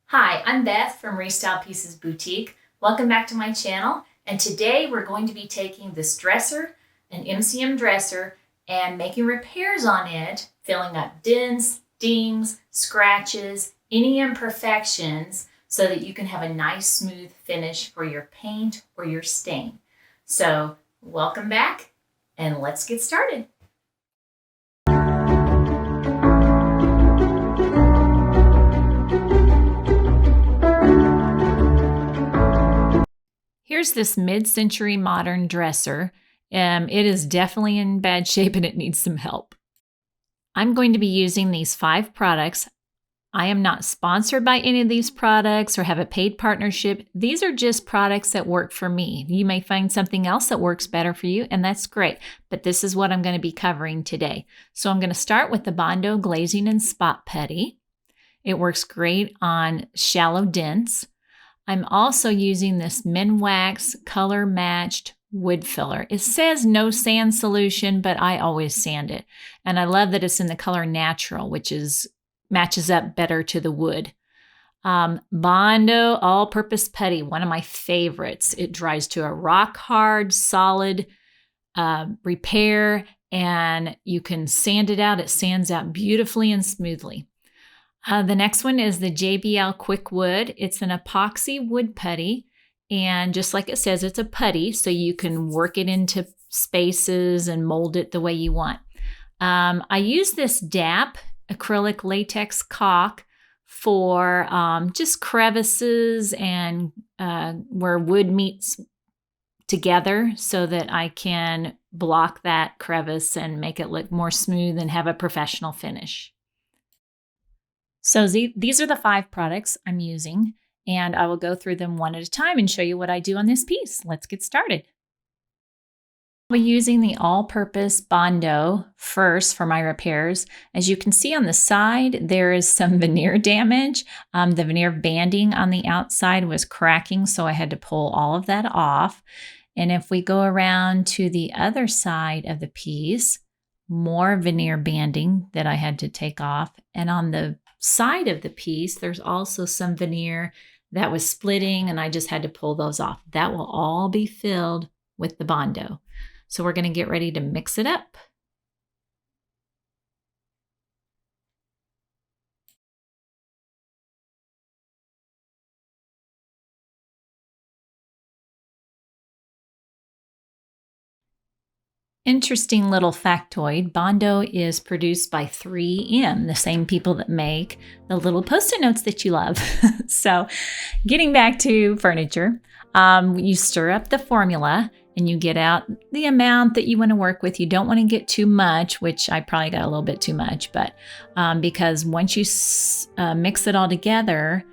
Hi, I'm Beth from Restyled Pieces Boutique. Welcome back to my channel. And today we're going to be taking this dresser, an MCM dresser, and making repairs on it, filling up dents, dings, scratches, any imperfections, so that you can have a nice smooth finish for your paint or your stain. So welcome back and let's get started. Here's this mid-century modern dresser. It is definitely in bad shape and it needs some help. I'm going to be using these 5 products. I am not sponsored by any of these products or have a paid partnership. These are just products that work for me. You may find something else that works better for you, and that's great. But this is what I'm going to be covering today. So I'm going to start with the Bondo Glazing and Spot Putty. It works great on shallow dents. I'm also using this Minwax color matched wood filler. It says no sand solution, but I always sand it. And I love that it's in the color natural, which matches up better to the wood. Bondo all-purpose putty, one of my favorites. It dries to a rock hard, solid repair, and you can sand it out. It sands out beautifully and smoothly. The next one is the JBL Quick Wood. It's an epoxy wood putty, and just like it says, it's a putty, so you can work it into spaces and mold it the way you want. I use this DAP acrylic latex caulk for just crevices and where wood meets together so that I can block that crevice and make it look more smooth and have a professional finish. So these are the 5 products I'm using, and I will go through them one at a time and show you what I do on this piece. Let's get started. I'll be using the all-purpose Bondo first for my repairs. As you can see on the side, there is some veneer damage. The veneer banding on the outside was cracking, so I had to pull all of that off. And if we go around to the other side of the piece, more veneer banding that I had to take off. And on the side of the piece, there's also some veneer that was splitting, and I just had to pull those off. That will all be filled with the Bondo. So we're going to get ready to mix it up. Interesting little factoid, Bondo is produced by 3M, the same people that make the little Post-it notes that you love. So getting back to furniture, you stir up the formula and you get out the amount that you want to work with. You don't want to get too much, which I probably got a little bit too much, but because once you mix it all together,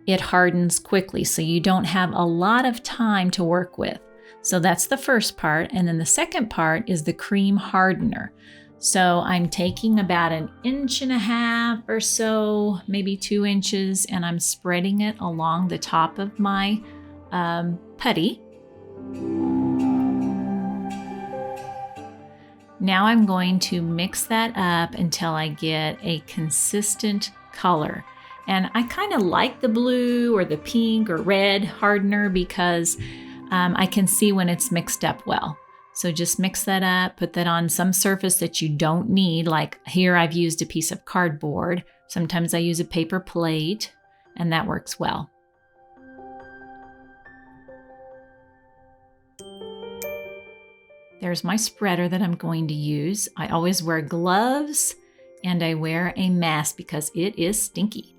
it hardens quickly. So you don't have a lot of time to work with. So that's the first part. And then the second part is the cream hardener. So I'm taking about 1.5 inches or so, maybe 2 inches, and I'm spreading it along the top of my putty. Now I'm going to mix that up until I get a consistent color. And I kind of like the blue or the pink or red hardener because I can see when it's mixed up well. So just mix that up, put that on some surface that you don't need. Like here I've used a piece of cardboard. Sometimes I use a paper plate, and that works well. There's my spreader that I'm going to use. I always wear gloves and I wear a mask because it is stinky.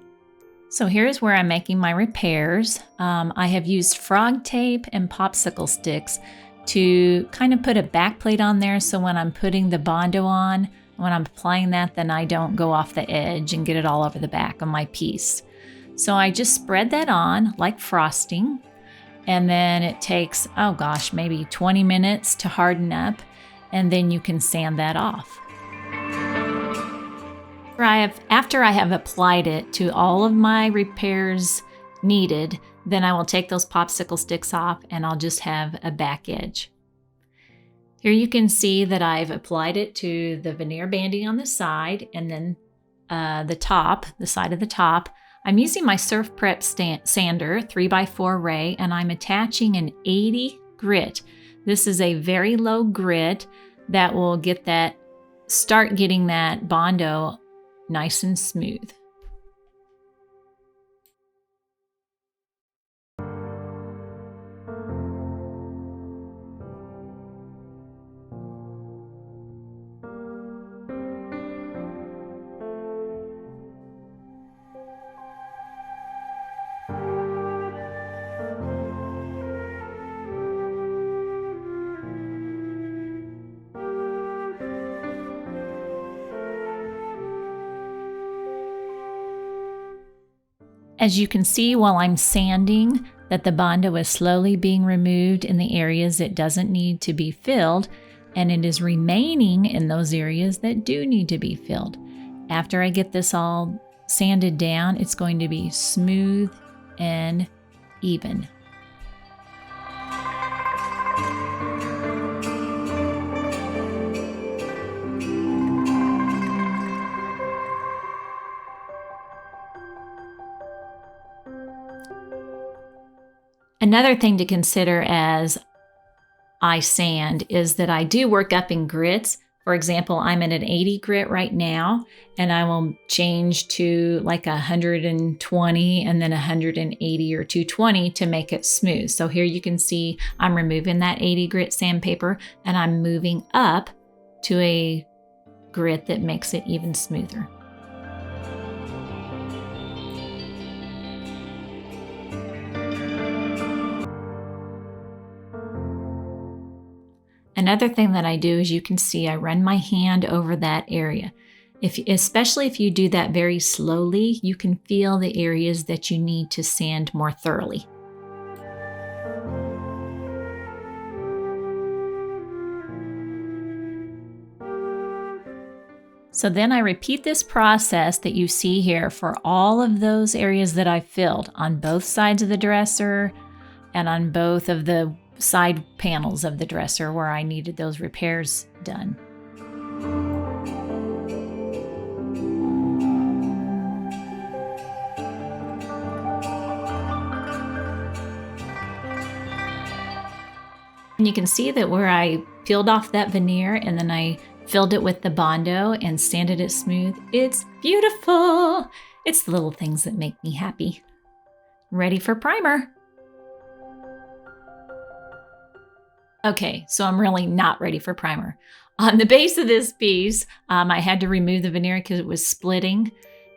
So here's where I'm making my repairs. I have used frog tape and popsicle sticks to kind of put a back plate on there so when I'm putting the Bondo on, when I'm applying that, then I don't go off the edge and get it all over the back of my piece. So I just spread that on like frosting, and then it takes, oh gosh, maybe 20 minutes to harden and then you can sand that off. After I have applied it to all of my repairs needed, then I will take those popsicle sticks off and I'll just have a back edge. Here you can see that I've applied it to the veneer banding on the side, and then the side of the top. I'm using my Surf Prep sander 3x4 ray, and I'm attaching an 80 grit. This is a very low grit that will start getting that Bondo nice and smooth. As you can see while I'm sanding that the Bondo is slowly being removed in the areas it doesn't need to be filled, and it is remaining in those areas that do need to be filled. After I get this all sanded down, it's going to be smooth and even. Another thing to consider as I sand is that I do work up in grits. For example, I'm at an 80 grit right now, and I will change to like 120 and then 180 or 220 to make it smooth. So here you can see I'm removing that 80 grit sandpaper and I'm moving up to a grit that makes it even smoother. Another thing that I do is you can see I run my hand over that area. Especially if you do that very slowly, you can feel the areas that you need to sand more thoroughly. So then I repeat this process that you see here for all of those areas that I filled on both sides of the dresser and on both of the side panels of the dresser where I needed those repairs done. And you can see that where I peeled off that veneer and then I filled it with the Bondo and sanded it smooth, it's beautiful. It's the little things that make me happy. Ready for primer. Okay, so I'm really not ready for primer. On the base of this piece, I had to remove the veneer because it was splitting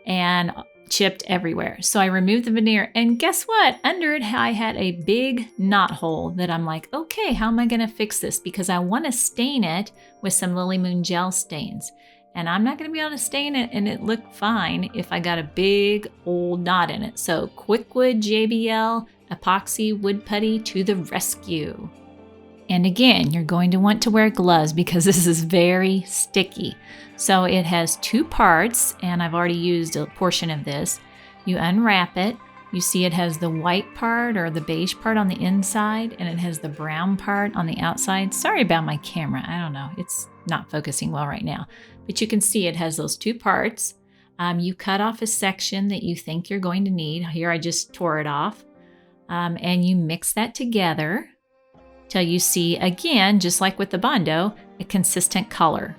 and chipped everywhere. So I removed the veneer, and guess what? Under it, I had a big knot hole that I'm like, okay, how am I gonna fix this? Because I wanna stain it with some Lily Moon gel stains. And I'm not gonna be able to stain it and it look fine if I got a big old knot in it. So Quickwood JBL epoxy wood putty to the rescue. And again, you're going to want to wear gloves because this is very sticky. So it has two parts, and I've already used a portion of this. You unwrap it. You see it has the white part or the beige part on the inside, and it has the brown part on the outside. Sorry about my camera. I don't know. It's not focusing well right now. But you can see it has those two parts. You cut off a section that you think you're going to need. Here I just tore it off. And you mix that together till you see, again, just like with the Bondo, a consistent color.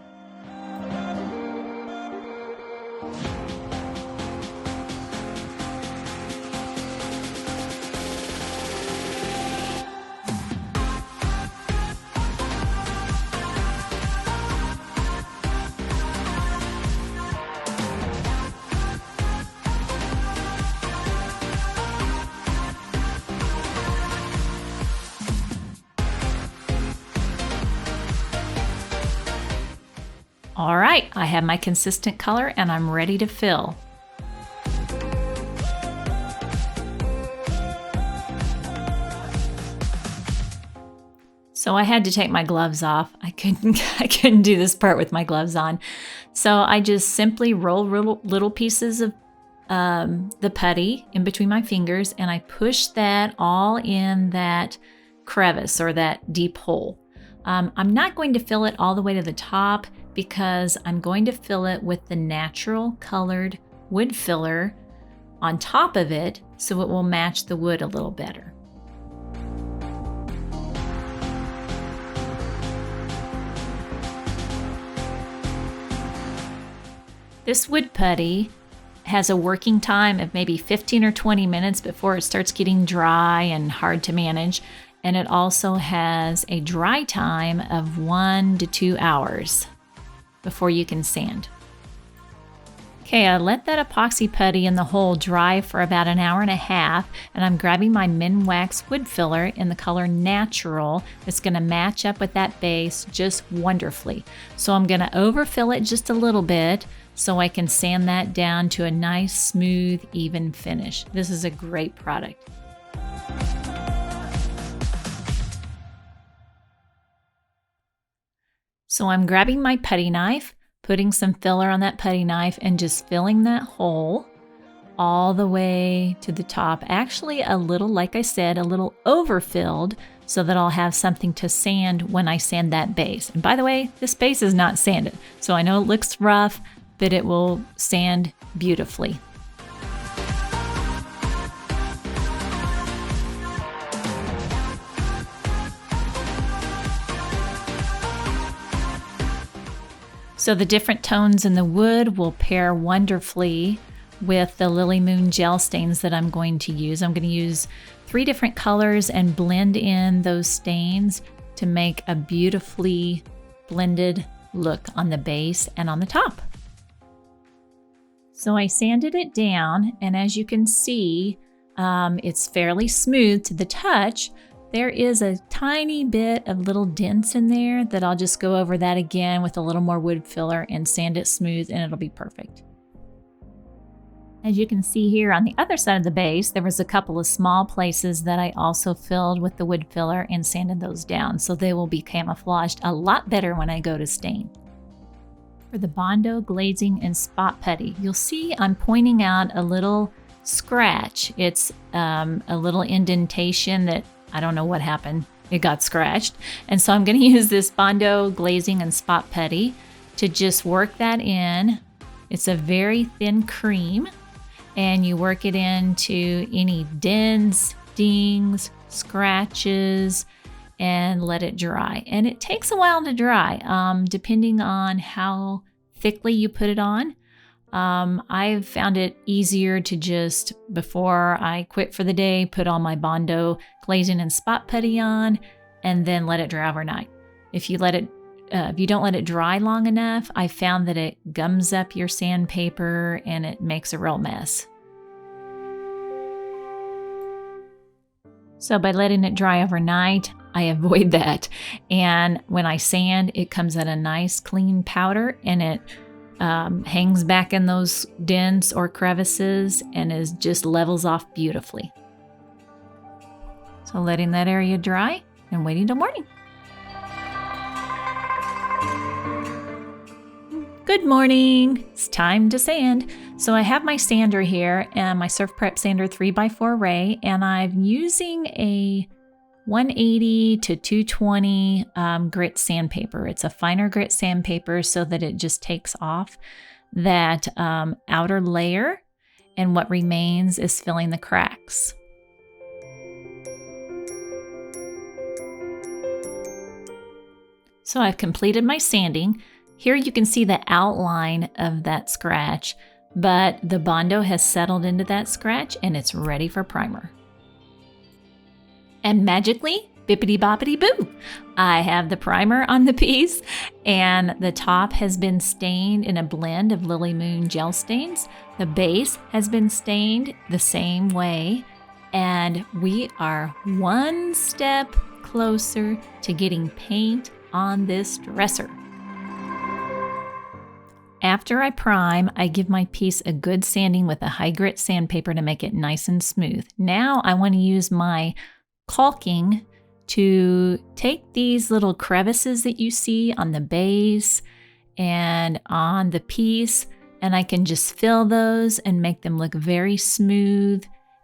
All right, I have my consistent color and I'm ready to fill. So I had to take my gloves off. I couldn't do this part with my gloves on. So I just simply roll little pieces of the putty in between my fingers, and I push that all in that crevice or that deep hole. I'm not going to fill it all the way to the top because I'm going to fill it with the natural colored wood filler on top of it so it will match the wood a little better. This wood putty has a working time of maybe 15 or 20 minutes before it starts getting dry and hard to manage. And it also has a dry time of 1 to 2 hours before you can sand. Okay, I let that epoxy putty in the hole dry for about an hour and a half, and I'm grabbing my Minwax wood filler in the color Natural. It's going to match up with that base just wonderfully. So I'm going to overfill it just a little bit so I can sand that down to a nice, smooth, even finish. This is a great product. So I'm grabbing my putty knife, putting some filler on that putty knife, and just filling that hole all the way to the top. Actually, a little, like I said, a little overfilled so that I'll have something to sand when I sand that base. And by the way, this base is not sanded, so I know it looks rough, but it will sand beautifully. So the different tones in the wood will pair wonderfully with the Lily Moon gel stains that I'm going to use. I'm going to use 3 different colors and blend in those stains to make a beautifully blended look on the base and on the top. So I sanded it down, and as you can see, it's fairly smooth to the touch. There is a tiny bit of little dents in there that I'll just go over that again with a little more wood filler and sand it smooth, and it'll be perfect. As you can see here on the other side of the base, there was a couple of small places that I also filled with the wood filler and sanded those down, so they will be camouflaged a lot better when I go to stain. For the Bondo glazing and spot putty, you'll see I'm pointing out a little scratch. It's a little indentation that I don't know what happened. It got scratched. And so I'm going to use this Bondo glazing and spot putty to just work that in. It's a very thin cream, and you work it into any dents, dings, scratches, and let it dry. And it takes a while to dry, depending on how thickly you put it on. I've found it easier to just, before I quit for the day, put all my Bondo glazing and spot putty on, and then let it dry overnight. If you don't let it dry long enough, I found that it gums up your sandpaper and it makes a real mess. So by letting it dry overnight, I avoid that. And when I sand, it comes at a nice clean powder, and it hangs back in those dents or crevices and just levels off beautifully. So letting that area dry and waiting till morning. Good morning. It's time to sand. So I have my sander here, and my Surf Prep Sander 3x4 Ray, and I'm using a 180 to 220 grit sandpaper. It's a finer grit sandpaper so that it just takes off that outer layer, and what remains is filling the cracks. So I've completed my sanding. Here you can see the outline of that scratch, but the Bondo has settled into that scratch and it's ready for primer. And magically, bippity boppity boo, I have the primer on the piece, and the top has been stained in a blend of Lily Moon gel stains. The base has been stained the same way, and we are one step closer to getting paint on this dresser. After I prime, I give my piece a good sanding with a high grit sandpaper to make it nice and smooth. Now I want to use my caulking to take these little crevices that you see on the base and on the piece, and I can just fill those and make them look very smooth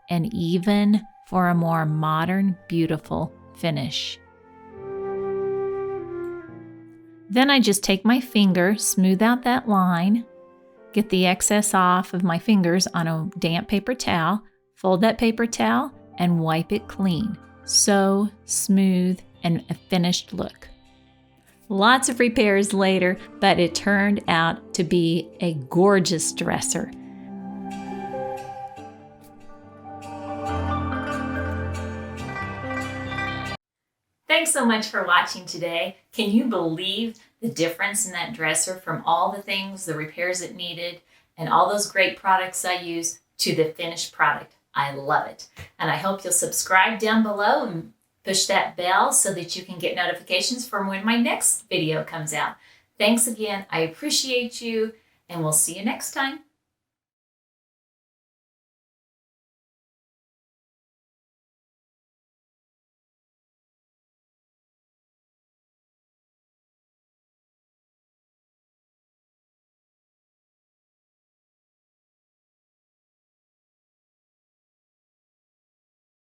and even for a more modern, beautiful finish. Then I just take my finger, smooth out that line, get the excess off of my fingers on a damp paper towel, fold that paper towel, and wipe it clean. So smooth and a finished look. Lots of repairs later, but it turned out to be a gorgeous dresser. Thanks so much for watching today. Can you believe the difference in that dresser from all the things, the repairs it needed, and all those great products I use to the finished product? I love it. And I hope you'll subscribe down below and push that bell so that you can get notifications from when my next video comes out. Thanks again. I appreciate you, and we'll see you next time.